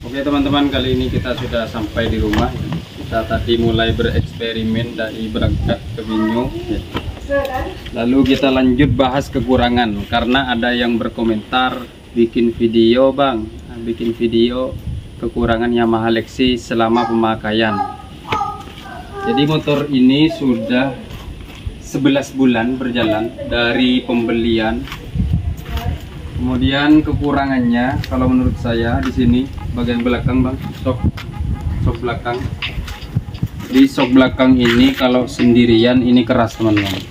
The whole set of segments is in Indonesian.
Oke teman-teman, kali ini kita sudah sampai di rumah. Kita tadi mulai bereksperimen dari berangkat ke Binyu. Lalu kita lanjut bahas kekurangan, karena ada yang berkomentar bikin video bang, bikin video kekurangan Yamaha Lexi selama pemakaian. Jadi motor ini sudah 11 bulan berjalan dari pembelian. Kemudian kekurangannya, kalau menurut saya di sini bagian belakang bang, sok belakang. Di sok belakang ini kalau sendirian ini keras teman-teman.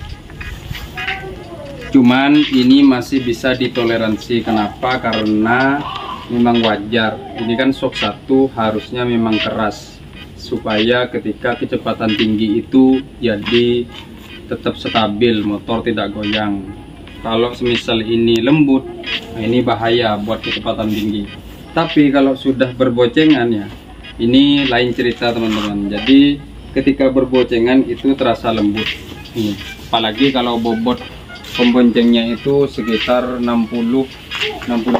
Cuman ini masih bisa ditoleransi. Kenapa? Karena memang wajar. Ini kan sok satu harusnya memang keras supaya ketika kecepatan tinggi itu jadi tetap stabil, motor tidak goyang. Kalau semisal ini lembut, nah ini bahaya buat kecepatan tinggi. Tapi kalau sudah berboncengan ya, ini lain cerita teman-teman. Jadi ketika berboncengan itu terasa lembut. Apalagi kalau bobot pemboncengnya itu sekitar 60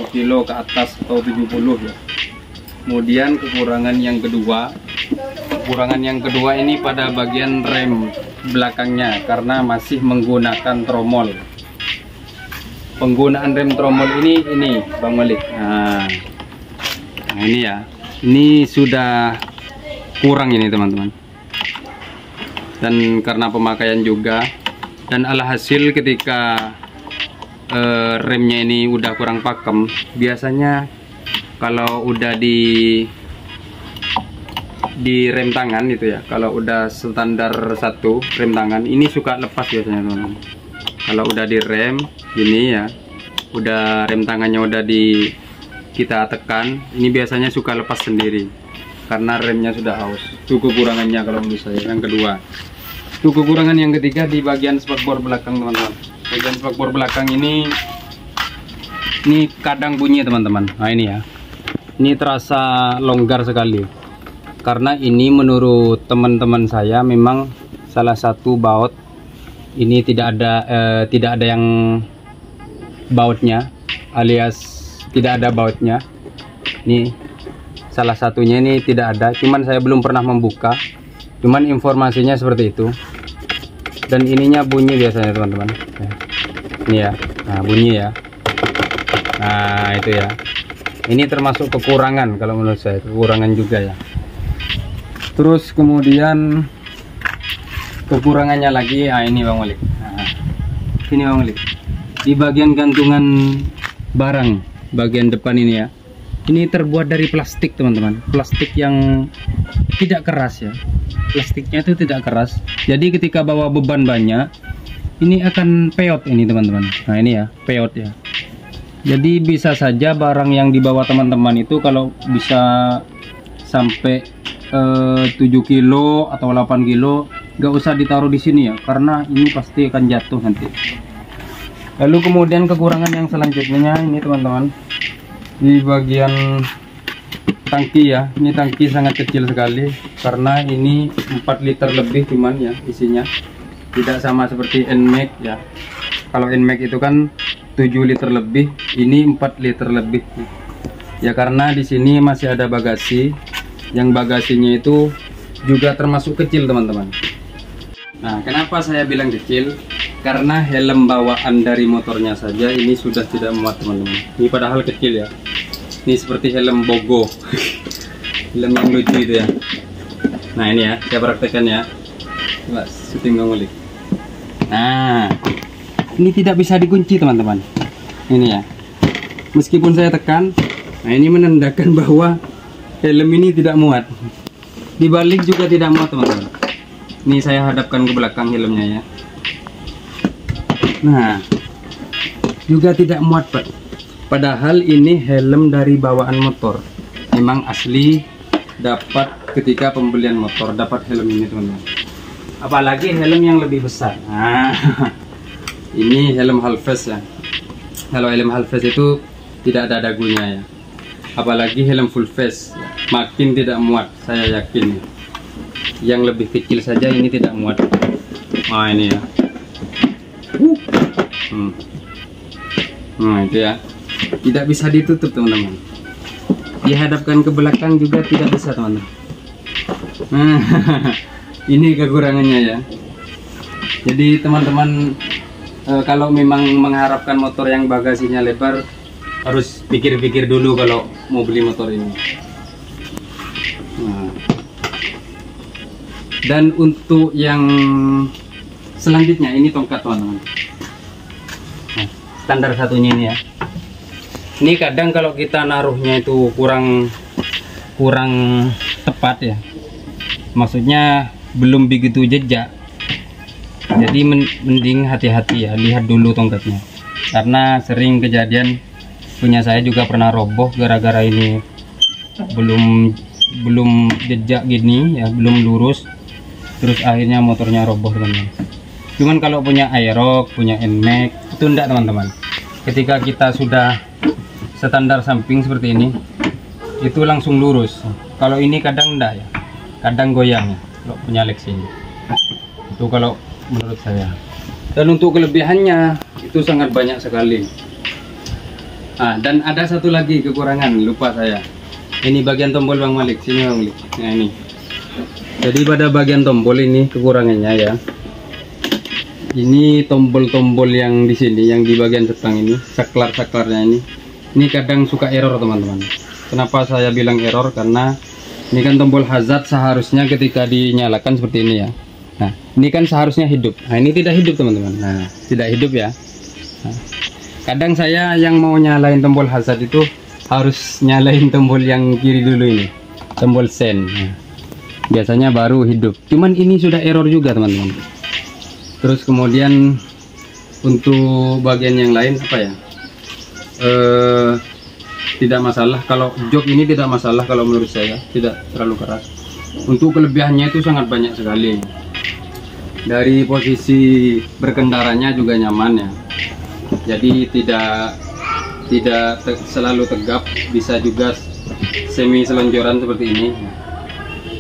kilo ke atas atau 70 ya. Kemudian kekurangan yang kedua ini pada bagian rem belakangnya, karena masih menggunakan tromol. Penggunaan rem tromol ini Bang Malik. Nah ini ya, ini sudah kurang ini teman-teman. Dan karena pemakaian juga, dan alhasil ketika remnya ini udah kurang pakem, biasanya kalau udah di rem tangan itu ya, kalau udah standar satu rem tangan ini suka lepas biasanya teman-teman. Kalau udah di rem gini ya, udah rem tangannya udah kita tekan, ini biasanya suka lepas sendiri karena remnya sudah haus. Itu kekurangannya kalau menurut saya. Yang kedua, itu kekurangan yang ketiga di bagian spakbor belakang teman-teman. Bagian spakbor belakang ini kadang bunyi teman-teman. Nah ini ya, ini terasa longgar sekali karena ini menurut teman-teman saya memang salah satu baut ini tidak ada yang bautnya, alias tidak ada bautnya. Ini salah satunya ini tidak ada, cuman saya belum pernah membuka, cuman informasinya seperti itu. Dan ininya bunyi biasanya teman-teman. Ini ya, nah bunyi ya. Nah itu ya, ini termasuk kekurangan kalau menurut saya, kekurangan juga ya. Terus kemudian kekurangannya lagi, ini Bang Malik. Nah, ini Bang Malik. Di bagian gantungan barang bagian depan ini ya, ini terbuat dari plastik teman-teman. Plastik yang tidak keras ya. Plastiknya itu tidak keras. Jadi ketika bawa beban banyak, ini akan peot ini teman-teman. Nah ini ya, peot ya. Jadi bisa saja barang yang dibawa teman-teman itu kalau bisa sampai 7 kilo atau 8 kilo, nggak usah ditaruh di sini ya, karena ini pasti akan jatuh nanti. Lalu kemudian kekurangan yang selanjutnya ini teman-teman, di bagian tangki ya. Ini tangki sangat kecil sekali karena ini 4 liter lebih cuman ya isinya, tidak sama seperti NMAX ya. Kalau NMAX itu kan 7 liter lebih, ini 4 liter lebih ya, karena di sini masih ada bagasi, yang bagasinya itu juga termasuk kecil teman-teman. Nah kenapa saya bilang kecil, karena helm bawaan dari motornya saja ini sudah tidak muat teman-teman. Ini padahal kecil ya, ini seperti helm Bogo helm yang lucu itu ya. Nah ini ya, saya praktekkan ya, coba syuting Bang Malik. Nah ini tidak bisa dikunci teman-teman. Ini ya, meskipun saya tekan, nah ini menandakan bahwa helm ini tidak muat. Dibalik juga tidak muat teman-teman. Ini saya hadapkan ke belakang helmnya ya. Nah juga tidak muat Pak. Padahal ini helm dari bawaan motor. Memang asli dapat ketika pembelian motor, dapat helm ini teman-teman. Apalagi helm yang lebih besar. Nah ini helm halves ya. Kalau helm halves itu tidak ada dagunya ya. Apalagi helm full face, makin tidak muat, saya yakin. Yang lebih kecil saja ini tidak muat. Nah ini ya. Nah itu ya, tidak bisa ditutup teman-teman. dihadapkan ke belakang juga tidak bisa teman-teman. Ini kekurangannya ya. Jadi teman-teman kalau memang mengharapkan motor yang bagasinya lebar, harus pikir-pikir dulu kalau mau beli motor ini. Nah. Dan untuk yang selanjutnya ini tongkat teman-teman. Nah, standar satunya ini ya. Ini kadang kalau kita naruhnya itu kurang tepat ya. Maksudnya belum begitu jejak. Jadi mending hati-hati ya, lihat dulu tongkatnya. Karena sering kejadian, punya saya juga pernah roboh gara-gara ini belum jejak gini ya, belum lurus. Terus akhirnya motornya roboh teman-teman. Cuman kalau punya Aerox, punya NMAX itu enggak teman-teman. Ketika kita sudah standar samping seperti ini, itu langsung lurus. Kalau ini kadang enggak ya, kadang goyang ya, kalau punya Lex ini. Itu kalau menurut saya. Dan untuk kelebihannya itu sangat banyak sekali. Nah, dan ada satu lagi kekurangan, lupa saya. Ini bagian tombol Bang Malik, sini Bang Malik. Nah ini. Jadi pada bagian tombol ini kekurangannya ya. Ini tombol-tombol yang di sini, yang di bagian setang ini, saklar-saklarnya ini kadang suka error teman-teman. Kenapa saya bilang error? Karena ini kan tombol hazard seharusnya ketika dinyalakan seperti ini ya. Nah, ini kan seharusnya hidup. Nah, ini tidak hidup teman-teman. Nah, tidak hidup ya. Nah, kadang saya yang mau nyalain tombol hazard itu harus nyalain tombol yang kiri dulu ini, tombol sen. Nah, biasanya baru hidup. Cuman ini sudah error juga teman-teman. Terus kemudian untuk bagian yang lain apa ya? Tidak masalah. Kalau jok ini tidak masalah kalau menurut saya, tidak terlalu keras. Untuk kelebihannya itu sangat banyak sekali. Dari posisi berkendaranya juga nyaman ya. Jadi tidak selalu tegap, bisa juga semi selonjoran seperti ini.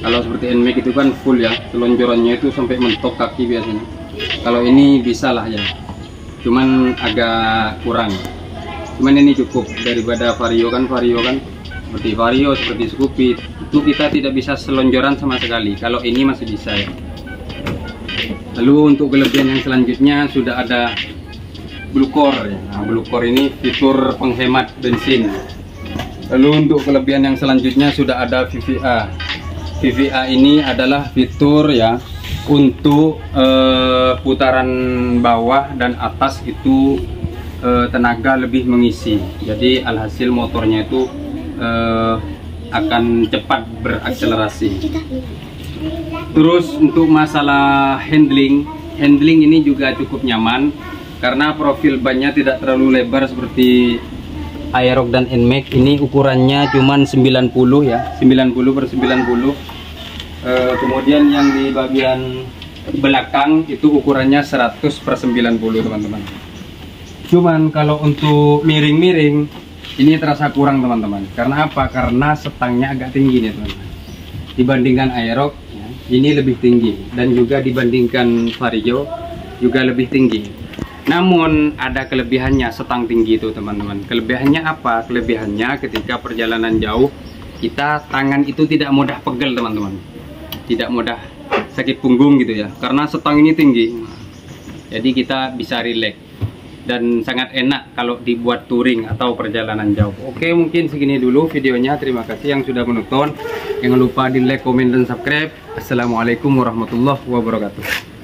Kalau seperti NMAX itu kan full ya, selonjorannya itu sampai mentok kaki biasanya. Kalau ini bisa lah ya, cuman agak kurang. Cuman ini cukup daripada Vario kan seperti Vario, seperti Scoopy itu kita tidak bisa selonjoran sama sekali. Kalau ini masih bisa ya. Lalu untuk kelebihan yang selanjutnya sudah ada Blue Core ya. Nah, Blue Core ini fitur penghemat bensin. Lalu untuk kelebihan yang selanjutnya sudah ada VVA. VVA ini adalah fitur ya untuk putaran bawah dan atas itu tenaga lebih mengisi. Jadi alhasil motornya itu akan cepat berakselerasi. Terus untuk masalah handling ini juga cukup nyaman karena profil bannya tidak terlalu lebar seperti Aerox dan NMAX. Ini ukurannya cuman 90 ya, 90/90. Kemudian yang di bagian belakang itu ukurannya 100/90 teman-teman. Cuman kalau untuk miring-miring ini terasa kurang teman-teman. Karena apa? Karena setangnya agak tinggi nih teman-teman. Dibandingkan Aerox ya, ini lebih tinggi, dan juga dibandingkan Vario juga lebih tinggi. Namun ada kelebihannya setang tinggi itu teman-teman. Kelebihannya apa? Kelebihannya ketika perjalanan jauh kita tangan itu tidak mudah pegel teman-teman, tidak mudah sakit punggung gitu ya, karena setang ini tinggi. Jadi kita bisa rileks dan sangat enak kalau dibuat touring atau perjalanan jauh. Oke, mungkin segini dulu videonya. Terima kasih yang sudah menonton. Jangan lupa di like, komen, dan subscribe. Assalamualaikum warahmatullahi wabarakatuh.